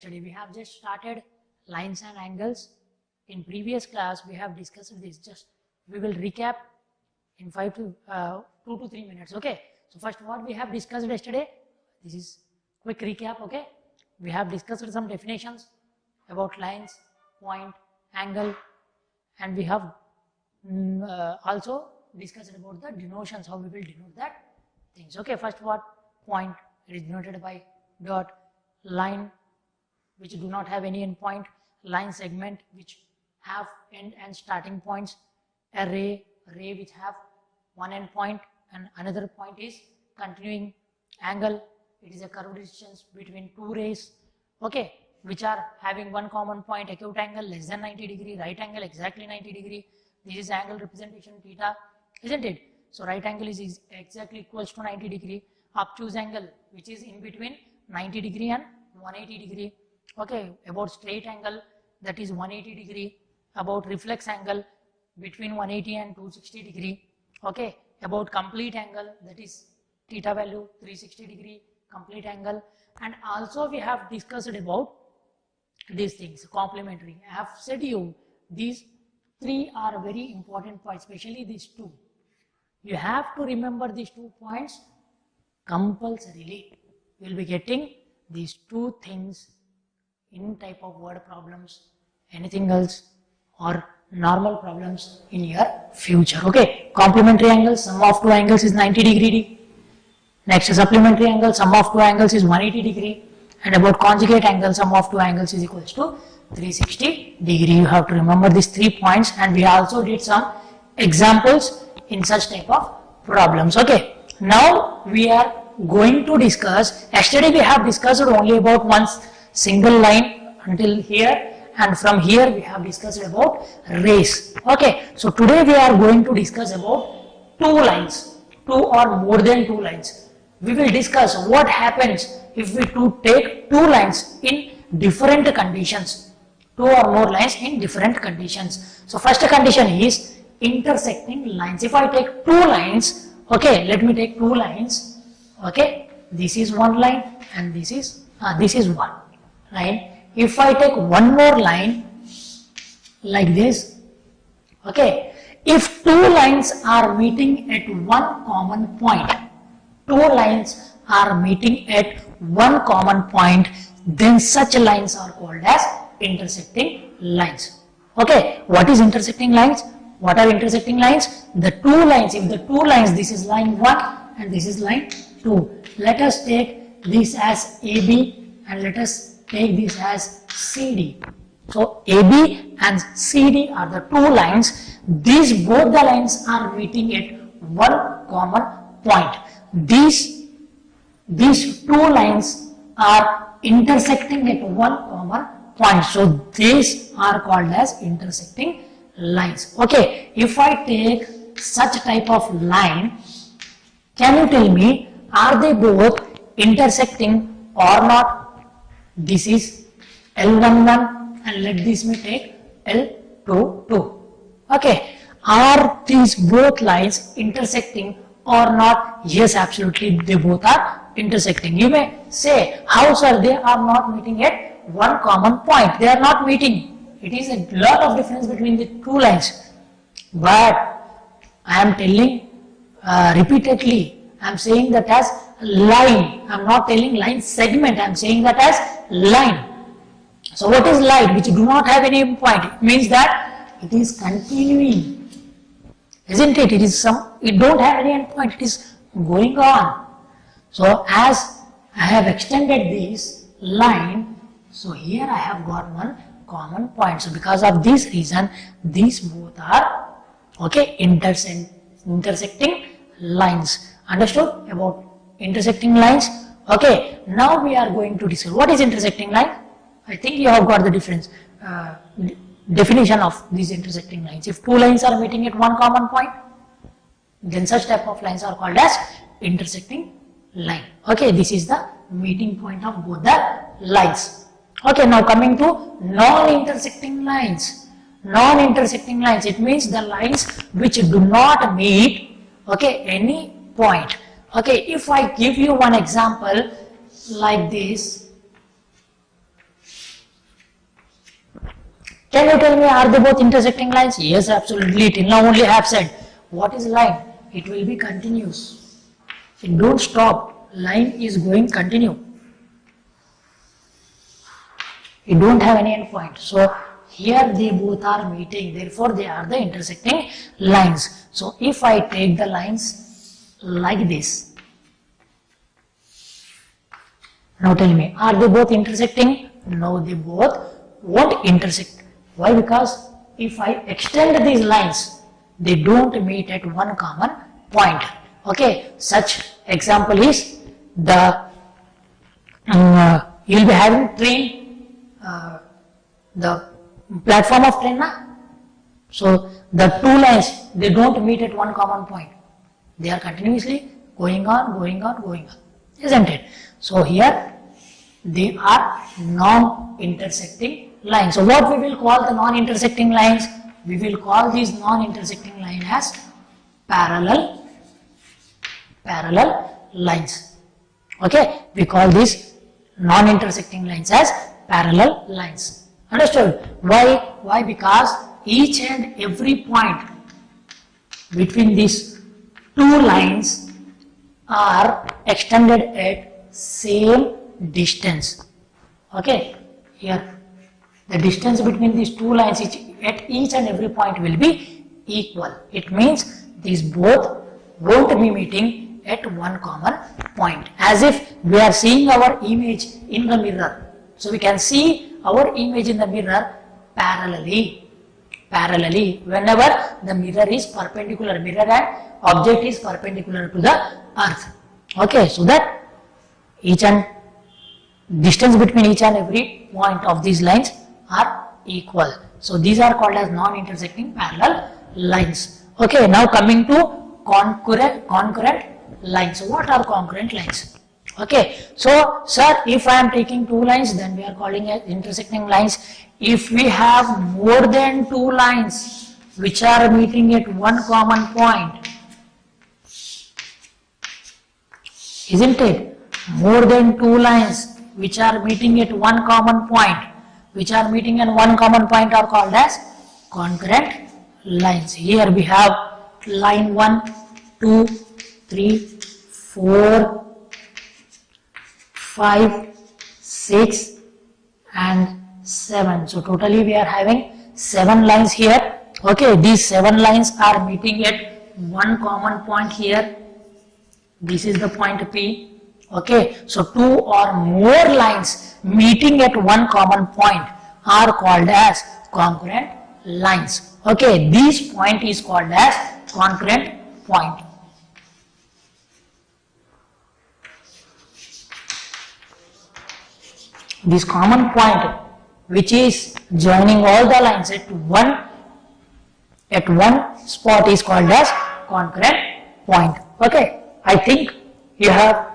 Today we have just started lines and angles. In previous class we have discussed this. Just we will recap in 2 to 3 minutes. Okay. So first what we have discussed yesterday. This is quick recap. Okay. We have discussed some definitions about lines, point, angle, and we have also discussed about the denotions, how we will denote that things. Okay. First what? Point. It is denoted by dot. Line, which do not have any end point. Line segment, which have end and starting points. A ray which have one end point and another point is continuing. Angle, it is a curved distance between two rays, okay, which are having one common point. Acute angle less than 90 degree, right angle exactly 90 degree. This is angle representation theta, isn't it? So right angle is exactly equals to 90 degree. Obtuse angle, which is in between 90 degree and 180 degree. Okay, about straight angle, that is 180 degree. About reflex angle, between 180 and 260 degree. Okay, about complete angle, that is theta value 360 degree complete angle. And also we have discussed about these things, complementary. I have said you these three are very important points, especially these two. You have to remember these 2 points compulsorily. You will be getting these 2 things in type of word problems, anything else, or normal problems in your future. Okay, complementary angle, sum of 2 angles is 90 degree. Next, supplementary angle, sum of 2 angles is 180 degree. And about conjugate angle, sum of 2 angles is equals to 360 degree. You have to remember these 3 points, and we also did some examples in such type of problems. Okay, now we are going to discuss. Yesterday we have discussed only about one single line until here, and from here we have discussed about rays. Okay, so today we are going to discuss about 2 lines, 2 or more than 2 lines. We will discuss what happens if we take 2 lines in different conditions, 2 or more lines in different conditions. So first condition is intersecting lines. If I take 2 lines, okay, let me take 2 lines. Okay, this is one line and this is one line. If I take one more line like this, okay, if 2 lines are meeting at one common point, 2 lines are meeting at one common point, then such lines are called as intersecting lines. Okay, what is intersecting lines? What are intersecting lines? The 2 lines, if the 2 lines, this is line 1 and this is line 2. Let us take this as AB and let us take this as CD. So AB and CD are the 2 lines. These both the lines are meeting at one common point. These 2 lines are intersecting at one common point. So these are called as intersecting lines. Okay, if I take such type of line, can you tell me, are they both intersecting or not? This is L11 and let this me take L22. Okay, are these both lines intersecting or not? Yes, absolutely, they both are intersecting. You may say, how sir, they are not meeting at one common point. They are not meeting. It is a lot of difference between the 2 lines. But I am telling repeatedly, I am saying that as line. I am not telling line segment, I am saying that as line. So what is line which do not have any point? It means that it is continuing, isn't it? It don't have any end point, it is going on. So as I have extended this line, so here I have got one common point. So because of this reason, these both are, okay, intersecting lines. Understood about intersecting lines? Okay, now we are going to discuss what is intersecting line. I think you have got the difference, definition of these intersecting lines. If 2 lines are meeting at one common point, then such type of lines are called as intersecting line. Okay, this is the meeting point of both the lines. Okay, now coming to non-intersecting lines. Non-intersecting lines, it means the lines which do not meet, okay, any point. Okay, if I give you one example like this, Can you tell me, are they both intersecting lines? Yes, absolutely. Till now only I have said. What is line? It will be continuous. It don't stop. Line is going continue. It don't have any end point. So here they both are meeting. Therefore, they are the intersecting lines. So if I take the lines like this, now tell me, are they both intersecting? No, they both won't intersect. Why? Because if I extend these lines, they don't meet at one common point. Okay, such example is the you'll be having train, the platform of train, na? So the two lines, they don't meet at one common point. They are continuously going on, going on, going on, isn't it? So here they are non-intersecting lines. So what we will call the non-intersecting lines? We will call these non-intersecting line as parallel lines. Okay, we call these non-intersecting lines as parallel lines. Understood? Why? Why? Because each and every point between these two lines are extended at same distance. Okay, here the distance between these two lines at each and every point will be equal. It means these both won't be meeting at one common point. As if we are seeing our image in the mirror. So we can see our image in the mirror parallelly. Whenever the mirror is perpendicular, mirror and object is perpendicular to the earth. Okay, so that each and distance between each and every point of these lines are equal. So these are called as non-intersecting parallel lines. Okay, now coming to concurrent lines. So what are concurrent lines? Okay, so sir, if I am taking two lines, then we are calling it intersecting lines. If we have more than two lines which are meeting at one common point, isn't it? More than two lines which are meeting at one common point, are called as concurrent lines. Here we have line 1, 2, 3, 4, 5, 6 and 7. So totally we are having 7 lines here. Okay, these 7 lines are meeting at one common point here. This is the point P. Okay, so 2 or more lines meeting at one common point are called as concurrent lines. Okay, this point is called as concurrent point. This common point which is joining all the lines at one spot is called as concurrent point. Okay, I think you have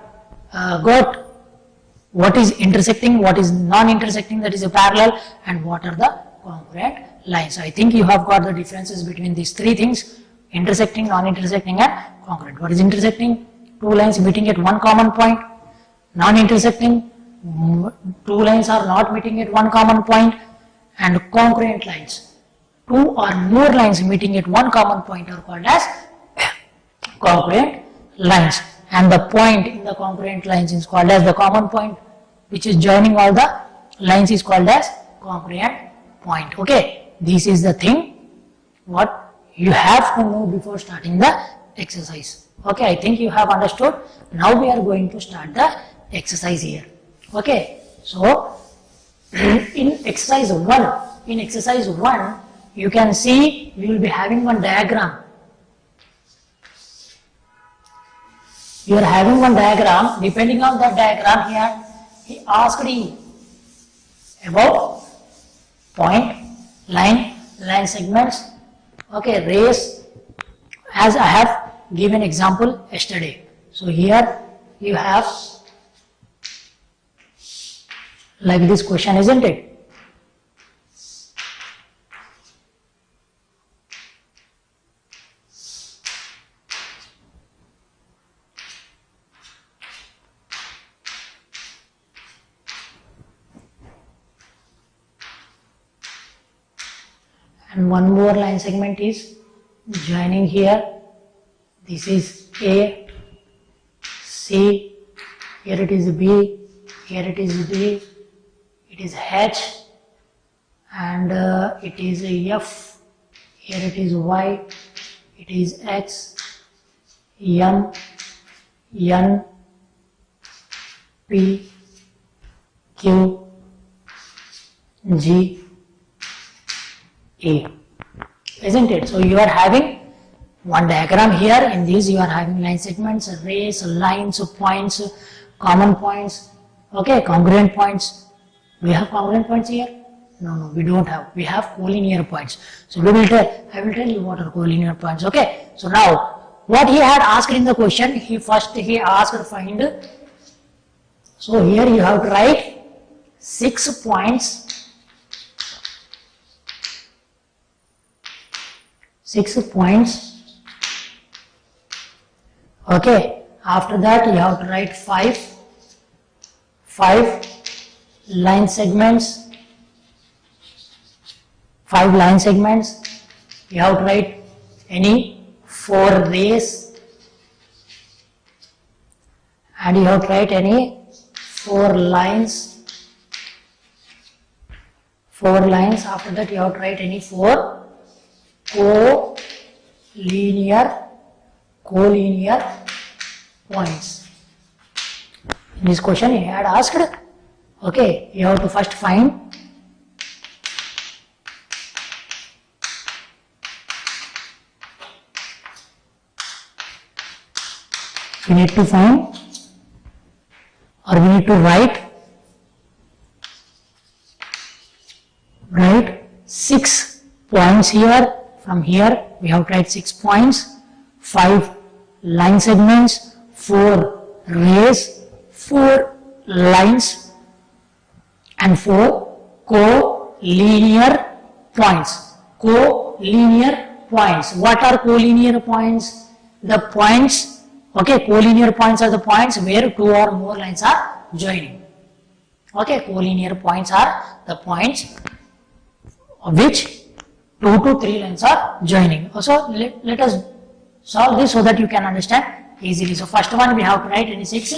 got what is intersecting, what is non-intersecting, that is a parallel, and what are the concurrent lines. I think you have got the differences between these three things: intersecting, non-intersecting and concurrent. What is intersecting? Two lines meeting at one common point. Non-intersecting, two lines are not meeting at one common point. And concurrent lines, two or more lines meeting at one common point are called as concurrent lines. And the point in the concurrent lines is called as the common point, which is joining all the lines is called as concurrent point. Okay, this is the thing what you have to know before starting the exercise. Okay, I think you have understood. Now we are going to start the exercise here. Okay, so in exercise 1, you can see we will be having one diagram. You are having one diagram. Depending on that diagram here, he asked you about point, line segments, okay, rays, as I have given example yesterday. So here you have like this question, isn't it? and one more line segment is joining here. This is A, C, here it is B, here it is D, it is H, and it is F, here it is Y, it is X, M, N, P, Q, G, A, isn't it? So you are having one diagram here. In this you are having line segments, rays, lines, points, common points, okay, congruent points. We have congruent points here? No, we don't have. We have collinear points. So I will tell you what are collinear points. Okay. So now what he had asked in the question, he asked find. So here you have to write 6 points. 6 points. Okay, after that you have to write 5 line segments. 5 line segments. You have to write any 4 rays, and you have to write any 4 lines. 4 lines. After that you have to write any 4 collinear points. In this question he had asked, okay, you have to first find we need to write 6 points here. From here we have to write 6 points, 5 line segments, 4 rays, 4 lines, and 4 collinear points. Collinear points. What are collinear points? The points, okay, collinear points are the points where 2 or more lines are joining. Okay, collinear points are the points which 2 to 3 lines are joining. So let us solve this so that you can understand easily. So first one we have to write any 6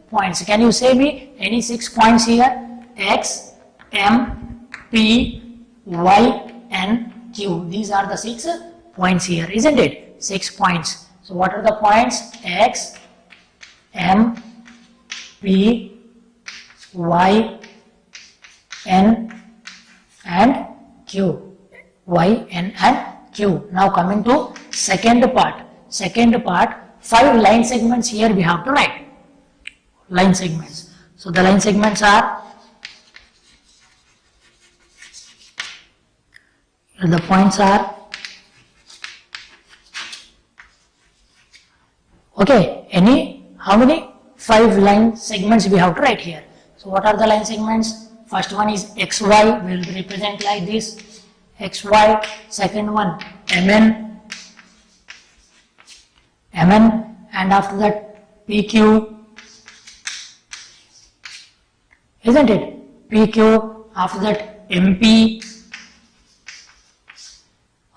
points. Can you say me any 6 points here? X, M, P, Y, and Q. These are the 6 points here, isn't it? 6 points. So what are the points? X, M, P, Y, N, and Q. Y, N, and Q. Now coming to second part. 5 line segments here we have to write. Line segments. So the line segments are, the points are, okay, how many? 5 line segments we have to write here. So what are the line segments? First one is XY, will represent like this, XY. Second one MN, and after that PQ, isn't it? PQ, after that MP.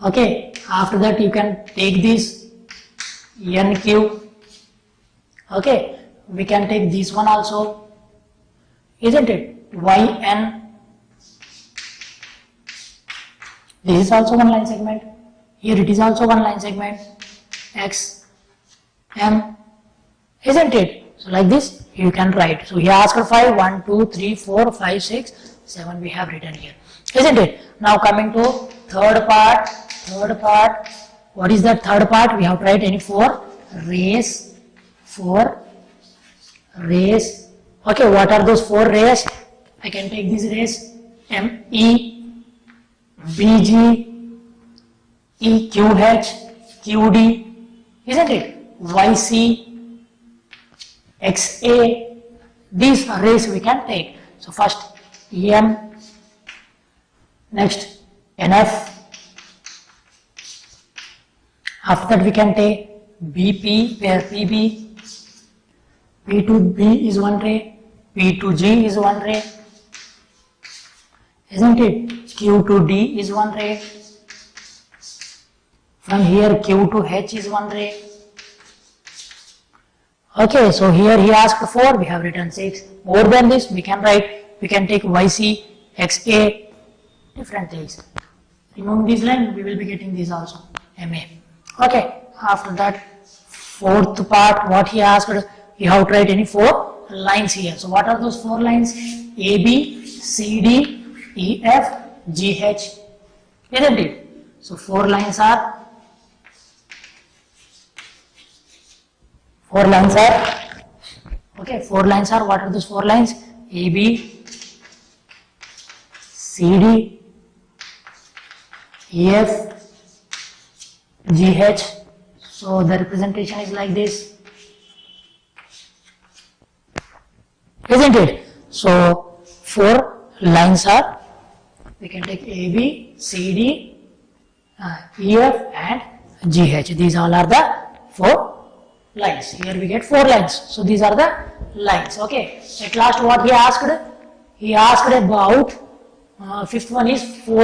Okay, after that you can take this NQ. Okay, we can take this one also, isn't it? YN. This is also one line segment. Here it is also one line segment. X, M, isn't it? So like this you can write. So he asked for 5, 1, 2, 3, 4, 5, 6, 7 we have written here, isn't it? Now coming to third part. What is that third part? We have to write any 4 rays. 4 rays. Okay, what are those 4 rays? I can take these rays. ME, BG, EQH, QD, isn't it? YC, XA. These rays we can take. So first EM, next NF. After that we can take BP, where PB, P to B is one ray, P to G is one ray, isn't it? Q to D is one ray, From here Q to H is one ray. Okay, so here he asked 4, we have written 6. More than this, we can write, we can take YC, XA, different things. Remove this line, we will be getting this also, MA. Okay, after that, fourth part, what he asked, you have to write any 4 lines here. So what are those 4 lines? AB, CD, EF, GH, isn't it? So 4 lines are, okay, 4 lines are, what are those 4 lines? AB, CD, EF, GH. So the representation is like this, isn't it? So 4 lines are, we can take AB, CD, EF and GH. These all are the 4 lines. Here we get 4 lines. So these are the lines. Okay. At last what he asked? He asked about, fifth one is 4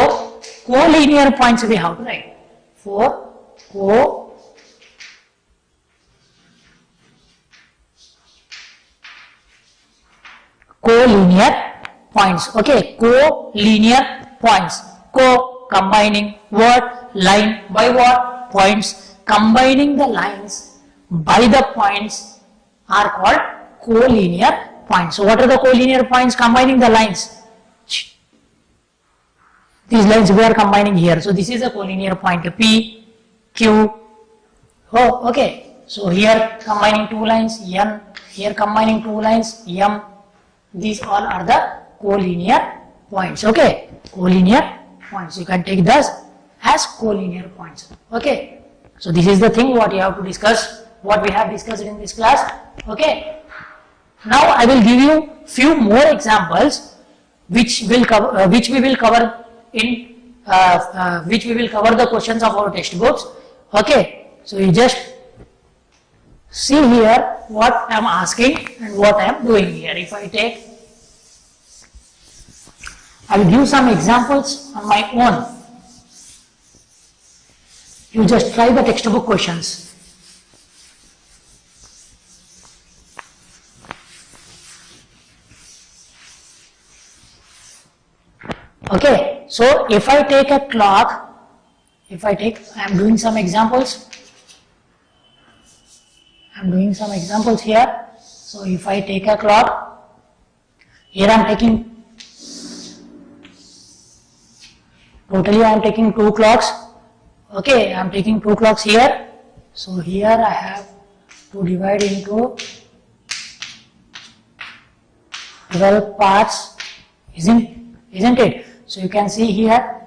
collinear points we have to write. 4 collinear points. Okay, collinear points. Combining what? Line by what? Points. Combining the lines by the points are called collinear points. So what are the collinear points? Combining the lines. These lines we are combining here. So this is a collinear point, P, Q. Oh, okay. So here combining 2 lines, N. Here combining 2 lines, M. These all are the collinear points. Okay, collinear points. You can take this as collinear points. Okay. So this is the thing what you have to discuss, what we have discussed in this class. Okay. Now I will give you few more examples which will cover, which we will cover in which we will cover the questions of our textbooks. Okay. So you just see here what I am asking and what I am doing here. If I take, I will give some examples on my own. You just try the textbook questions. Okay, so if I take a clock, I am doing some examples. I am doing some examples here. So if I take a clock, here I am taking, totally I am taking 2 clocks. Okay, I am taking 2 clocks here. So here I have to divide into 12 parts, isn't it? So you can see here,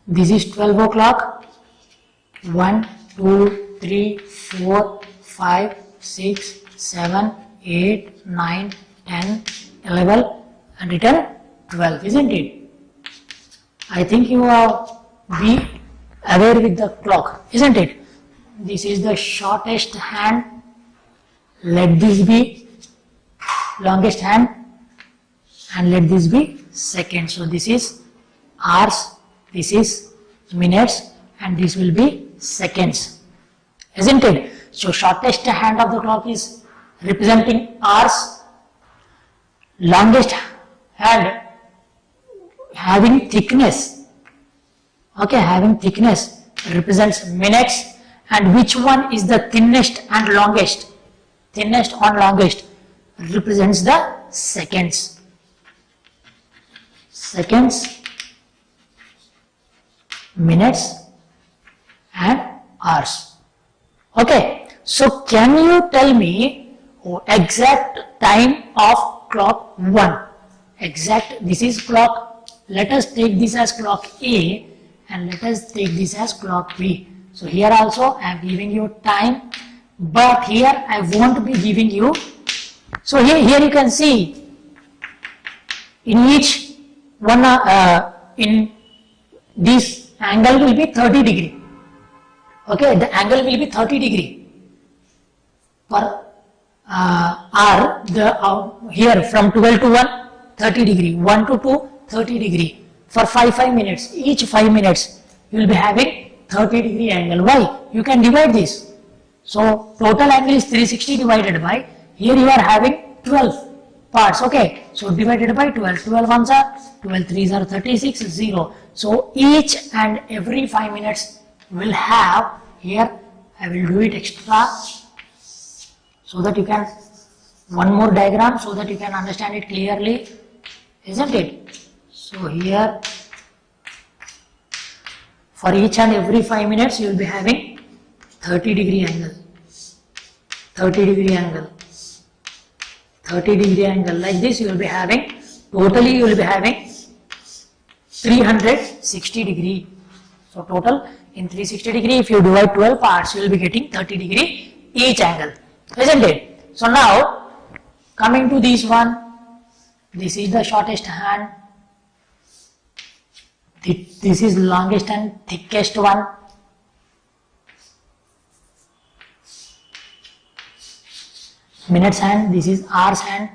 this is 12 o'clock, 1, 2, 3, 4, 5, 6, 7, 8, 9, 10, 11 and written 12, isn't it? I think you are be aware with the clock, isn't it? This is the shortest hand, let this be longest hand and let this be second. So this is hours, this is minutes and this will be seconds, isn't it? So shortest hand of the clock is representing hours, longest hand having thickness, okay, having thickness represents minutes, and which one is the thinnest and longest? Thinnest or longest represents the seconds. Seconds, minutes and hours. Okay, so can you tell me exact time of clock 1? Exact, this is clock, let us take this as clock A and let us take this as clock B. So here also I am giving you time, but here I won't be giving you. So here you can see in each one, in this angle will be 30 degree. Okay, the angle will be 30 degree per hour. Here from 12 to 1, 30 degree, 1 to 2, 30 degree. For 5 minutes, each 5 minutes you will be having 30 degree angle. Why? You can divide this. So total angle is 360 divided by, here you are having 12 parts, okay. So divided by 12, 12 ones are 12, 3s are 36, 0. So each and every 5 minutes will have, here I will do it extra so that you can, one more diagram so that you can understand it clearly, isn't it? So here for each and every 5 minutes you will be having 30 degree angle, 30 degree angle, 30 degree angle, like this you will be having, totally you will be having 360 degree. So total in 360 degree, if you divide 12 parts, you will be getting 30 degree each angle, isn't it? So now coming to this one, this is the shortest hand, this is longest and thickest one. Minutes hand, this is hours hand,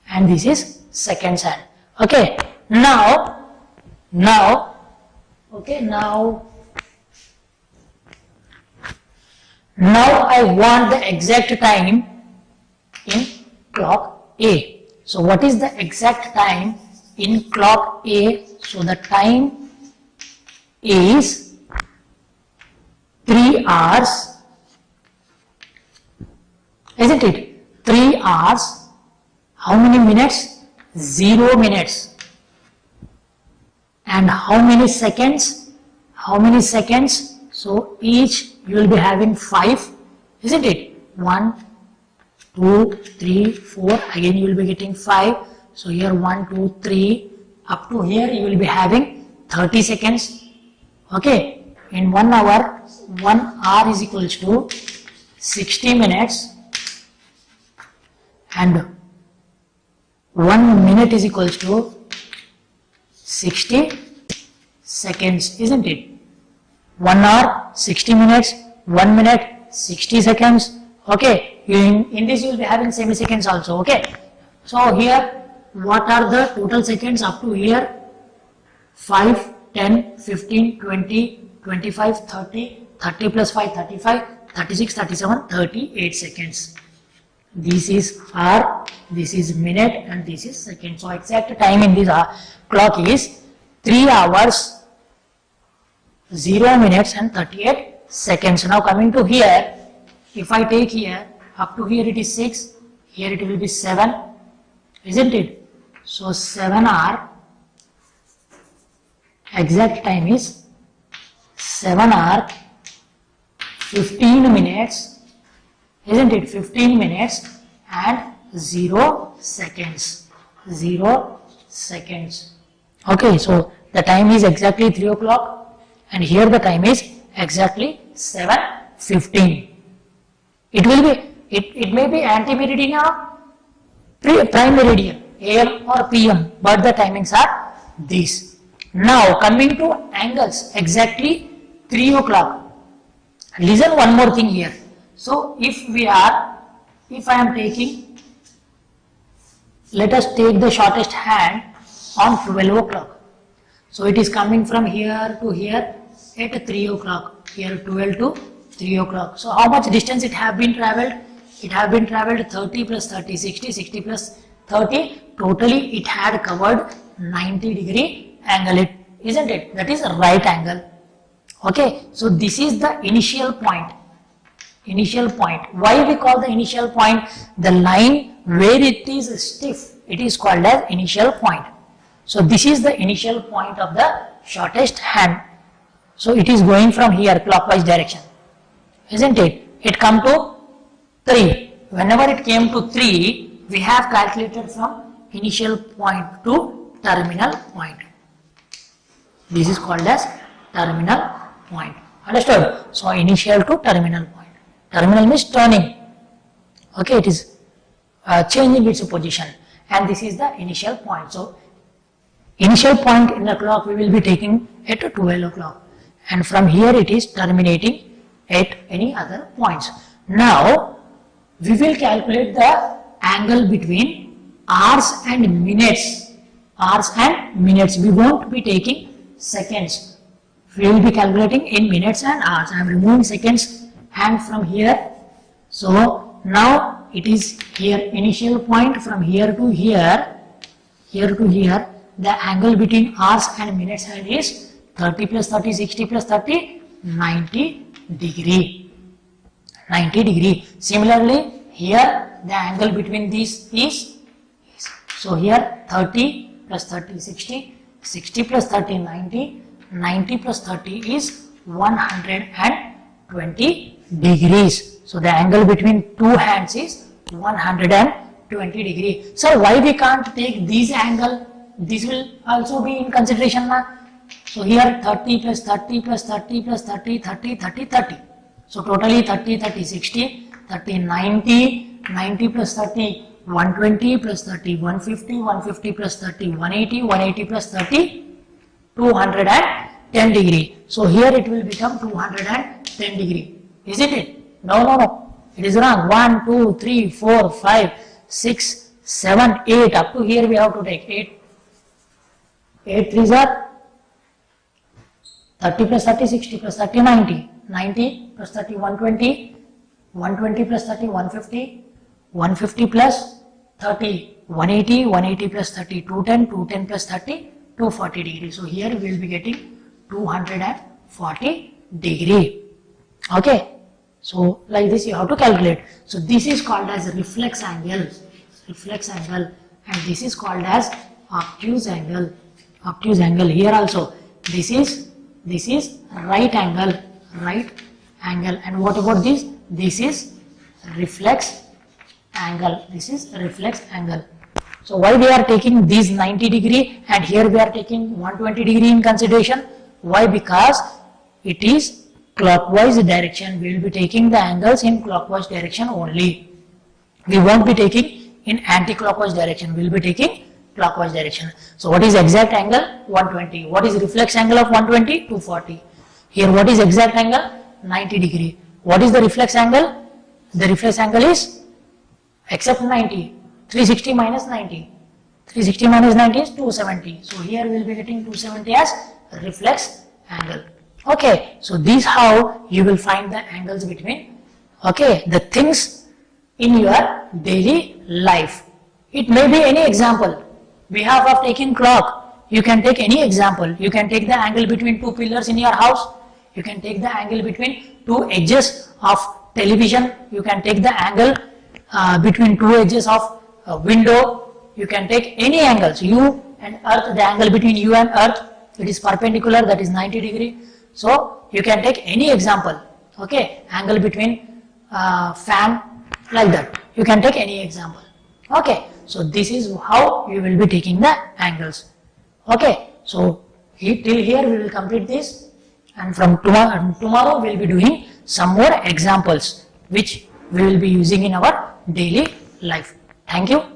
and this is seconds hand. Okay, now I want the exact time in clock A. So what is the exact time in clock A? So the time is 3 hours, isn't it? 3 hours, how many minutes? 0 minutes. And how many seconds? How many seconds? So each you will be having 5, isn't it? 1, 2, 3, 4, again you will be getting 5. So here 1, 2, 3, up to here you will be having 30 seconds. Okay, in 1 hour, 1 hour is equals to 60 minutes and 1 minute is equals to 60 seconds, isn't it? 1 hour, 60 minutes, 1 minute, 60 seconds. Okay, in this you will be having semi-seconds also. Okay, so here what are the total seconds up to here? 5, 10, 15, 20, 25, 30, 30 plus 5, 35, 36, 37, 38 seconds. This is hour, this is minute, and this is second. So exact time in this clock is 3 hours, 0 minutes and 38 seconds. Now coming to here, if I take here, up to here it is 6, here it will be 7, isn't it? So 7 hour, exact time is 7 hour, 15 minutes, isn't it? 15 minutes and 0 seconds, 0 seconds. Okay, so the time is exactly 3 o'clock and here the time is exactly 7:15. It will be, it may be anti-meridian or prime meridian, AM or PM, but the timings are these. Now coming to angles, exactly 3 o'clock. Listen one more thing here. So if I am taking, let us take the shortest hand on 12 o'clock. So it is coming from here to here at 3 o'clock, here 12 to 3 o'clock. So how much distance it have been travelled? It have been travelled 30 plus 30, 60, 60 plus 30. Totally it had covered 90 degree angle, isn't it? That is right angle. Okay, so this is the initial point. Initial point. Why we call the initial point? The line where it is stiff, it is called as initial point. So this is the initial point of the shortest hand. So it is going from here clockwise direction, isn't it? It come to 3. Whenever it came to 3, we have calculated from initial point to terminal point. This is called as terminal point. Understood? So initial to terminal point. Terminal means turning. Okay, it is changing its position, and this is the initial point. So initial point in the clock we will be taking at 12 o'clock, and from here it is terminating at any other points. Now we will calculate the angle between hours and minutes. Hours and minutes. We won't be taking seconds. we will be calculating in minutes and hours. I am removing seconds hand from here. So now it is here initial point from here to here, the angle between hours and minutes hand is 30 plus 30, 60 plus 30, 90 degree. 90 degree. Similarly, here the angle between these is, so here 30 plus 30, 60, 60 plus 30, 90, 90 plus 30 is 120 degrees. So the angle between two hands is 120 degree. So why we can't take this angle? This will also be in consideration now. So here 30 plus 30 plus 30 plus 30, 30, 30, 30. So totally 30, 30, 60, 30, 90, 90 plus 30, 120 plus 30, 150, 150 plus 30, 180, 180 plus 30, 210 degree. So here it will become 210 degree. Isn't it? No. It is wrong. 1, 2, 3, 4, 5, 6, 7, 8. Up to here we have to take 8. 8 3s are 30 plus 30, 60 plus 30, 90. 90 plus 30, 120. 120 plus 30, 150. 150 plus 30, 180. 180 plus 30, 210. 210 plus 30, 240 degree. So here we will be getting 240 degree. Okay. So like this you have to calculate. So this is called as reflex angle, and this is called as obtuse angle. Here also this is right angle, and what about this? This is reflex angle. So why we are taking this 90 degree and here we are taking 120 degree in consideration? Why? Because it is clockwise direction. We will be taking the angles in clockwise direction only. We won't be taking in anti-clockwise direction. We will be taking clockwise direction. So what is exact angle? 120. What is reflex angle of 120? 240. Here what is exact angle? 90 degree. What is the reflex angle? The reflex angle is except 90. 360 minus 90. 360 minus 90 is 270. So here we will be getting 270 as reflex angle. Okay, so this how you will find the angles between the things in your daily life. It may be any example. Behalf of taking clock, you can take any example. You can take the angle between two pillars in your house. You can take the angle between two edges of television. You can take the angle between two edges of a window. You can take any angles. You and earth, the angle between you and earth, it is perpendicular, that is 90 degree. So you can take any example, angle between fan, like that. You can take any example. So this is how you will be taking the angles. So till here we will complete this, and from tomorrow we will be doing some more examples which we will be using in our daily life. Thank you.